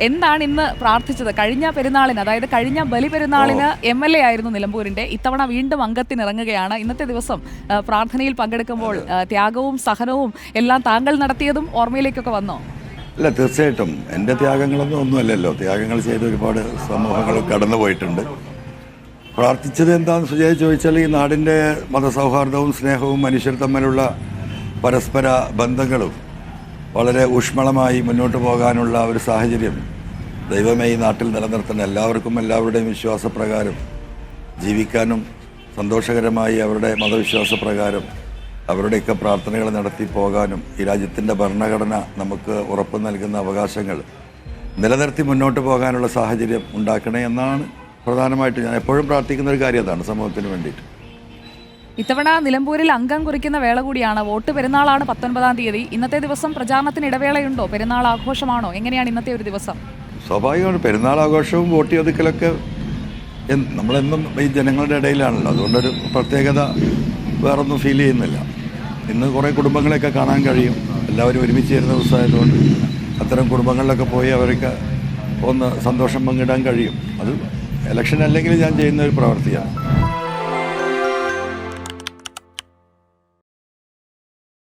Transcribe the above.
എന്താണ് ഇന്ന് പ്രാർത്ഥിച്ചത്? കഴിഞ്ഞ പെരുന്നാളിന്, അതായത് കഴിഞ്ഞ ബലിപെരുന്നാളിന് MLA ആയിരുന്നു നിലമ്പൂരിന്റെ. ഇത്തവണ വീണ്ടും അംഗത്തിനിറങ്ങുകയാണ്. ഇന്നത്തെ ദിവസം പ്രാർത്ഥനയിൽ പങ്കെടുക്കുമ്പോൾ ത്യാഗവും സഹനവും എല്ലാം താങ്കൾ നടത്തിയതും ഓർമ്മയിലേക്കൊക്കെ വന്നോ? അല്ല, തീർച്ചയായിട്ടും എൻ്റെ ത്യാഗങ്ങളൊന്നും ഒന്നുമല്ലല്ലോ. ത്യാഗങ്ങൾ ചെയ്ത് ഒരുപാട് സമൂഹങ്ങൾ കടന്നു പോയിട്ടുണ്ട്. പ്രാർത്ഥിച്ചത് എന്താണെന്ന് സുജയ ചോദിച്ചാൽ, ഈ നാടിൻ്റെ മതസൗഹാർദ്ദവും സ്നേഹവും മനുഷ്യർ തമ്മിലുള്ള പരസ്പര ബന്ധങ്ങളും വളരെ ഊഷ്മളമായി മുന്നോട്ട് പോകാനുള്ള ഒരു സാഹചര്യം ദൈവമേ ഈ നാട്ടിൽ നിലനിർത്തുന്ന എല്ലാവർക്കും എല്ലാവരുടെയും വിശ്വാസപ്രകാരം ജീവിക്കാനും സന്തോഷകരമായി അവരുടെ മതവിശ്വാസപ്രകാരം അവരുടെയൊക്കെ പ്രാർത്ഥനകൾ നടത്തി പോകാനും ഈ രാജ്യത്തിൻ്റെ ഭരണഘടന നമുക്ക് ഉറപ്പ് നൽകുന്ന അവകാശങ്ങൾ നിലനിർത്തി മുന്നോട്ട് പോകാനുള്ള സാഹചര്യം ഉണ്ടാക്കണേ എന്നാണ് പ്രധാനമായിട്ട് ഞാൻ എപ്പോഴും പ്രാർത്ഥിക്കുന്ന ഒരു കാര്യം. അതാണ് സമൂഹത്തിന് വേണ്ടിയിട്ട്. ഇത്തവണ നിലമ്പൂരിൽ അംഗം കുറിക്കുന്ന വേള കൂടിയാണ്. വോട്ട് പെരുന്നാളാണ് 19-ാം തീയതി. ഇന്നത്തെ ദിവസം പ്രചാരണത്തിന് ഇടവേളയുണ്ടോ? പെരുന്നാൾ ആഘോഷമാണോ? എങ്ങനെയാണ് ഇന്നത്തെ ഒരു ദിവസം? സ്വാഭാവികമാണ്. പെരുന്നാൾ ആഘോഷവും വോട്ട് ഒതുക്കലൊക്കെ നമ്മളെന്നും ഈ ജനങ്ങളുടെ ഇടയിലാണല്ലോ. അതുകൊണ്ടൊരു പ്രത്യേകത വേറൊന്നും ഫീൽ ചെയ്യുന്നില്ല. ഇന്ന് കുറേ കുടുംബങ്ങളെയൊക്കെ കാണാൻ കഴിയും. എല്ലാവരും ഒരുമിച്ച് ചേരുന്ന ദിവസമായതുകൊണ്ട് അത്തരം കുടുംബങ്ങളിലൊക്കെ പോയി അവർക്ക് ഒന്ന് സന്തോഷം പങ്കിടാൻ കഴിയും. അത് ഇലക്ഷൻ അല്ലെങ്കിൽ ഞാൻ ചെയ്യുന്ന ഒരു പ്രവൃത്തിയാണ്.